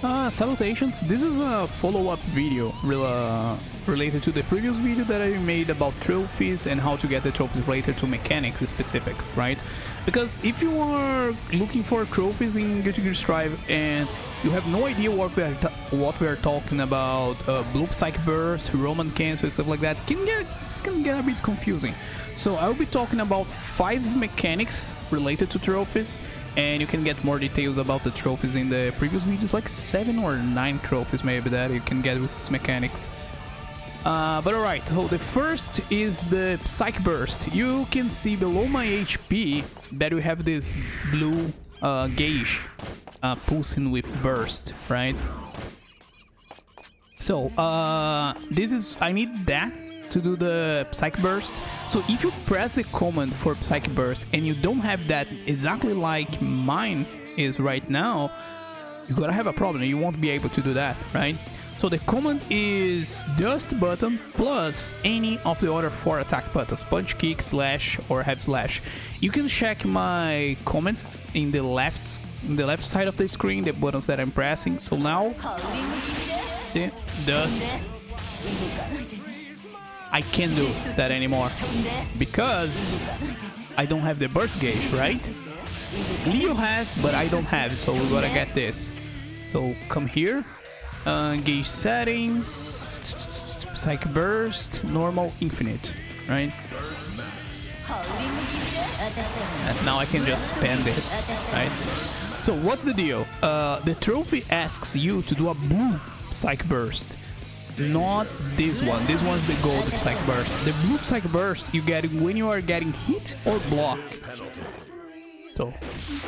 Salutations, this is a follow-up video related to the previous video that I made about trophies and how to get the trophies related to mechanics specifics, right? Because if you are looking for trophies in Guilty Gear Strive and you have no idea what we are talking about, Blue Psych Burst, Roman Cancer, stuff like that, this can get a bit confusing. So I'll be talking about 5 mechanics related to trophies, and you can get more details about the trophies in the previous videos, like 7 or 9 trophies maybe that you can get with these mechanics. But alright, so the first is the Psych Burst. You can see below my HP that we have this blue gauge pulsing with burst, right? So I need that to do the Psych Burst. So if you press the command for Psych Burst and you don't have that exactly like mine is right now, you're gonna have a problem. You won't be able to do that, right? So the command is dust button plus any of the other 4 attack buttons: punch, kick, slash, or heavy slash. You can check my comments in the left side of the screen, the buttons that I'm pressing. So now, see, dust. I can't do that anymore because I don't have the burst gauge, right? Leo has, but I don't have, so we gotta get this. So come here, gauge settings, Psych Burst, normal, infinite, right? And now I can just spam this, right? So what's the deal? The trophy asks you to do a blue Psych Burst. Not this one. This one's the gold Psych Burst. The blue Psych Burst you get when you are getting hit or block. So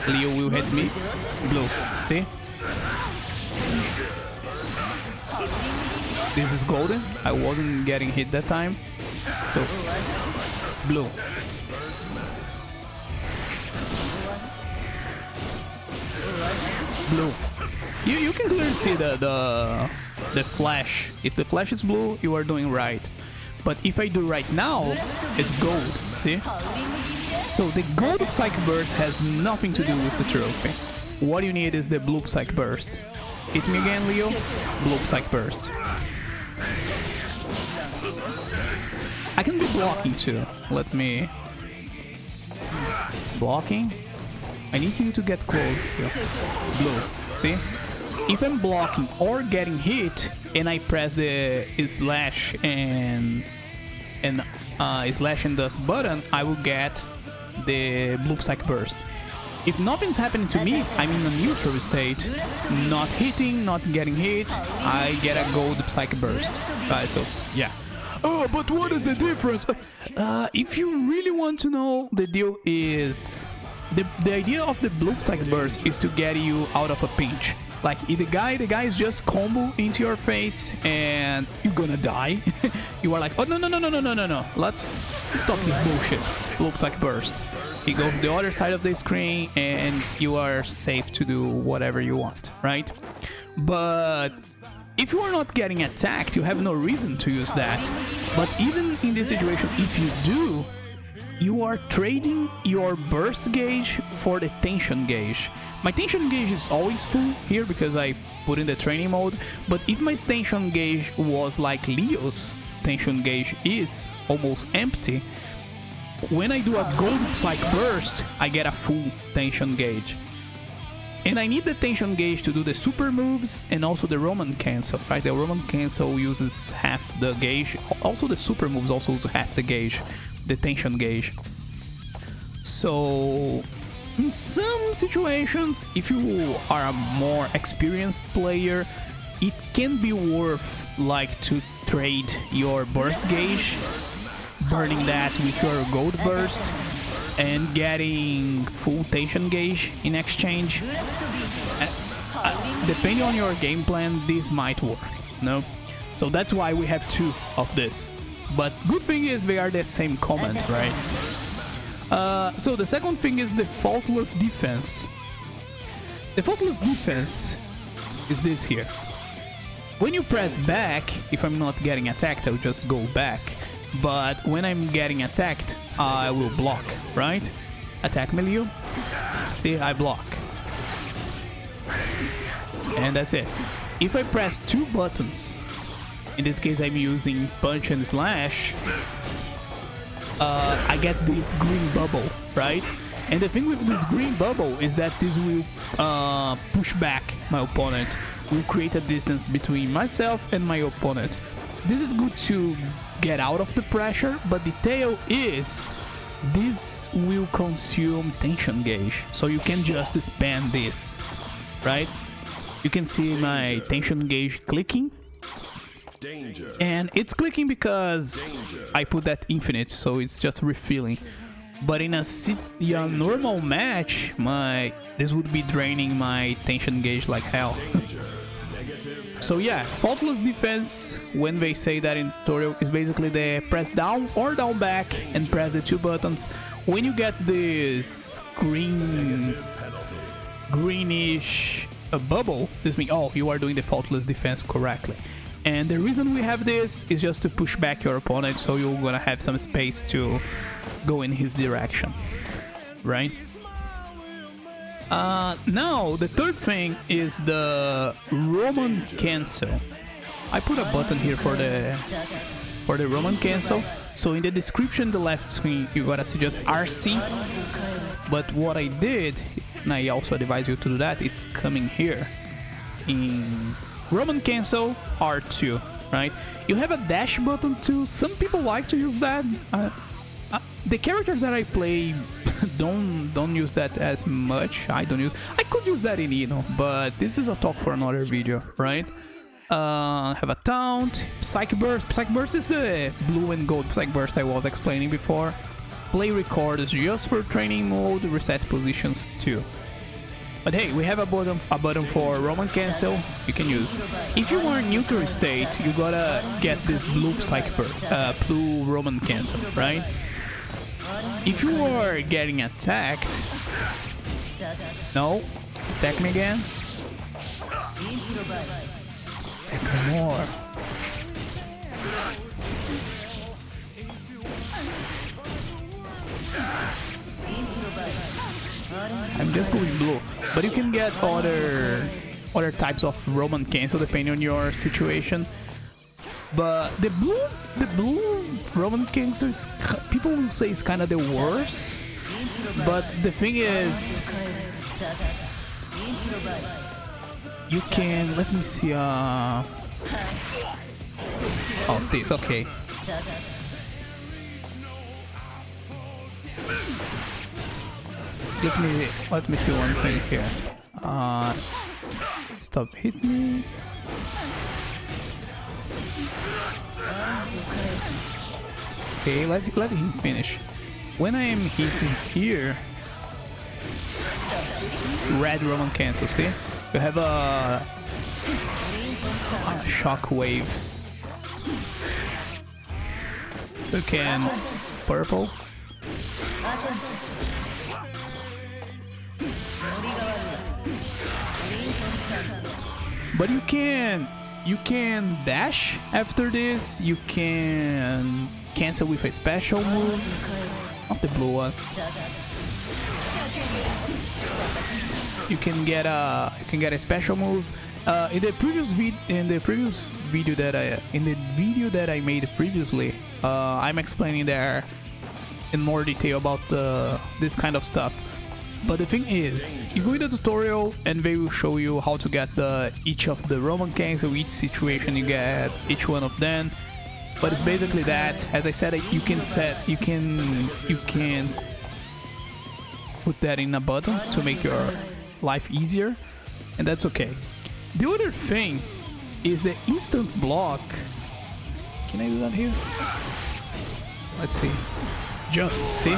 Leo will hit me. Blue. See? This is golden. I wasn't getting hit that time. So blue. Blue. You can clearly see the flash. If the flash is blue, you are doing right. But if I do right now, it's gold, see? So the gold Psych Burst has nothing to do with the trophy. What you need is the blue Psych Burst. Hit me again, Leo. Blue Psych Burst. I can be blocking too. Let me... Blocking? I need you to get close. Blue, see? If I'm blocking or getting hit and I press the slash and dust button, I will get the blue Psych Burst. If nothing's happening to me, I'm in a neutral state, not hitting, not getting hit, I get a gold Psych Burst. Right, so yeah. Oh, but what is the difference? If you really want to know, the deal is the idea of the blue Psych Burst is to get you out of a pinch. Like, the guy is just combo into your face and you're gonna die. You are like, oh, no. Let's stop this bullshit. Blue Psych Burst. He goes to the other side of the screen and you are safe to do whatever you want, right? But if you are not getting attacked, you have no reason to use that. But even in this situation, if you do, you are trading your burst gauge for the tension gauge. My tension gauge is always full here because I put in the training mode, but if my tension gauge was like Leo's tension gauge is almost empty, when I do a gold Psych Burst, I get a full tension gauge. And I need the tension gauge to do the super moves and also the Roman Cancel, right? The Roman Cancel uses half the gauge, also the super moves also use half the gauge, the tension gauge. So in some situations, if you are a more experienced player, it can be worth like to trade your burst gauge, burning that with your gold burst and getting full tension gauge in exchange. Depending on your game plan, this might work, no? So that's why we have 2 of this. But good thing is they are the same command, right? So the second thing is the Faultless Defense. The Faultless Defense is this here. When you press back, if I'm not getting attacked, I'll just go back. But when I'm getting attacked, I will block, right? Attack me, Leo. See, I block. and that's it. If I press two buttons, in this case I'm using punch and slash, I get this green bubble, right? And the thing with this green bubble is that this will push back my opponent, will create a distance between myself and my opponent. This is good to get out of the pressure, but the tail is this will consume tension gauge, so you can just spam this, right? You can see my tension gauge clicking. Danger. And it's clicking because I put that infinite, so it's just refilling. But in a normal match, this would be draining my tension gauge like hell. So yeah, Faultless Defense, when they say that in tutorial, is basically the press down or down back and press the two buttons. When you get this greenish bubble, this means, oh, you are doing the Faultless Defense correctly. And the reason we have this is just to push back your opponent, so you're gonna have some space to go in his direction, right? Now, the third thing is the Roman cancel. I put a button here for the Roman cancel. So in the description, the left screen, you gotta see just R.I.S.C. But what I did, and I also advise you to do that, is coming here in Roman cancel R2, right? You have a dash button too. Some people like to use that. The characters that I play don't use that as much. I could use that in Eno, but this is a talk for another video, right? Have a taunt, Psych Burst. Psych Burst is the blue and gold Psych Burst I was explaining before. Play record is just for training mode, reset positions too. But hey, we have a button for Roman cancel you can use. If you are in neutral state, you gotta get this blue Psych Burst, blue Roman cancel, right? If you are getting attacked, no, attack me again. Attack me more. I'm just going blue, but you can get other types of Roman cancel depending on your situation. But the blue Roman cancel is, people will say, is kind of the worst. But the thing is, you can, let me see, oh, this, okay. Let me see one thing here. Stop hit me. Okay, let him finish. When I am hitting here, red Roman cancel, see? You have a shock wave. You can purple. But you can dash after this. You can cancel with a special move. Not the blue one. You can get a special move. In the video that I made previously, I'm explaining there in more detail about this kind of stuff. But the thing is, you go in the tutorial and they will show you how to get each of the Roman cancel, each situation you get, each one of them. But it's basically that. As I said, you can put that in a button to make your life easier, and that's okay. The other thing is the instant block. Can I do that here? Let's see. Just, see?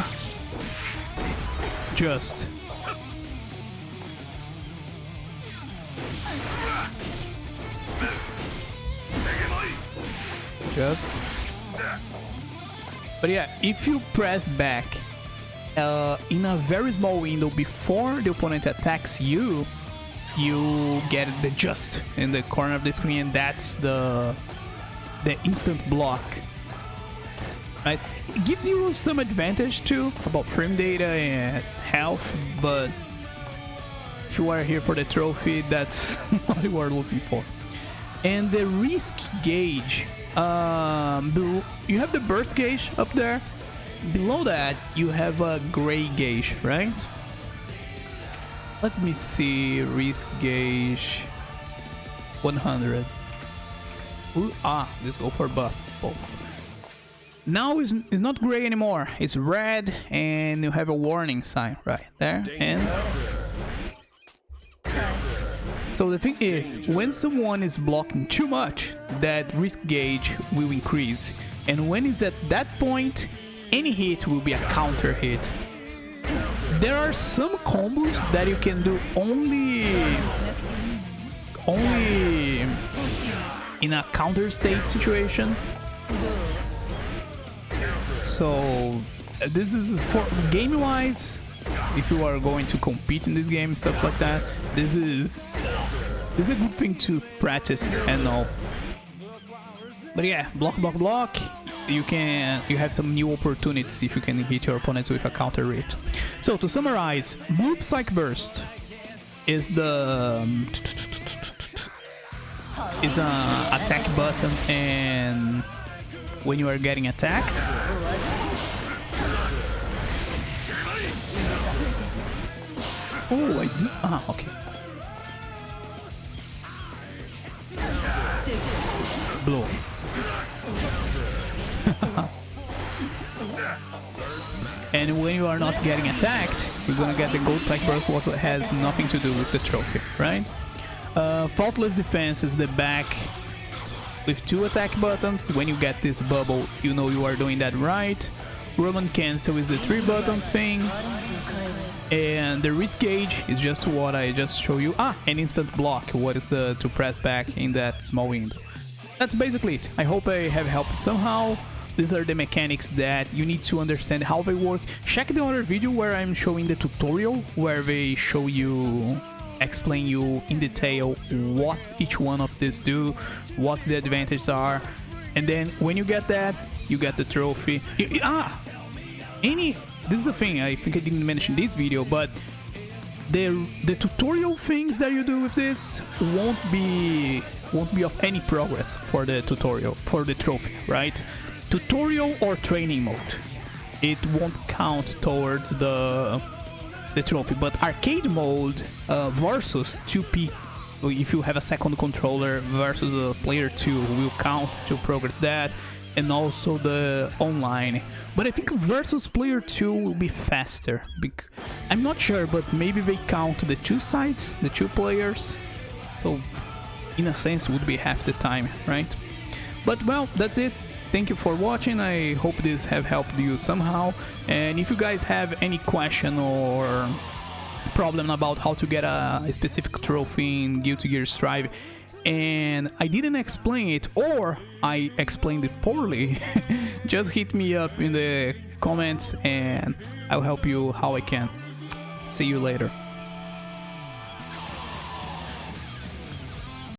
Just. But yeah, if you press back in a very small window before the opponent attacks you, you get the just in the corner of the screen, and that's the instant block. Right? It gives you some advantage too about frame data and health, but If you are here for the trophy, that's what you are looking for. And the risk gauge, you have the burst gauge up there. Below that, you have a gray gauge, right? Let me see, risk gauge 100. Ooh, let's go for buff. Oh. Now it's not gray anymore, it's red, and you have a warning sign right there. And so the thing is, when someone is blocking too much, that risk gauge will increase. And when it's at that point, any hit will be a counter hit. There are some combos that you can do only in a counter state situation. So this is for game wise. If you are going to compete in this game, stuff like that, this is a good thing to practice and know. But yeah, block. You have some new opportunities if you can hit your opponents with a counter rate. So to summarize, Psych Burst is an attack button, and when you are getting attacked, okay. Blow. And when you are not getting attacked, you're gonna get the gold Psych Burst, what has nothing to do with the trophy, right? Faultless Defense is the back with 2 attack buttons. When you get this bubble, you know you are doing that right. Roman Cancel is the 3 buttons thing. And the risk gauge is just what I just showed you. And instant block, what is the to press back in that small window. That's basically it. I hope I have helped somehow. These are the mechanics that you need to understand how they work. Check the other video where I'm showing the tutorial, where they show you, explain you in detail what each one of these do, what the advantages are, and then when you get that, you get the trophy. This is the thing, I think I didn't mention this video, but the tutorial things that you do with this won't be of any progress for the tutorial, for the trophy, right? Tutorial or training mode, it won't count towards the trophy, but arcade mode versus 2P, if you have a second controller versus a player 2, will count to progress that, and also the online. But I think versus player 2 will be faster. I'm not sure, but maybe they count the 2 sides, the 2 players, so in a sense would be half the time, right? But well, that's it. Thank you for watching. I hope this have helped you somehow. And if you guys have any question or problem about how to get a specific trophy in Guilty Gear Strive, and I didn't explain it, or I explained it poorly, just hit me up in the comments and I'll help you how I can. See you later.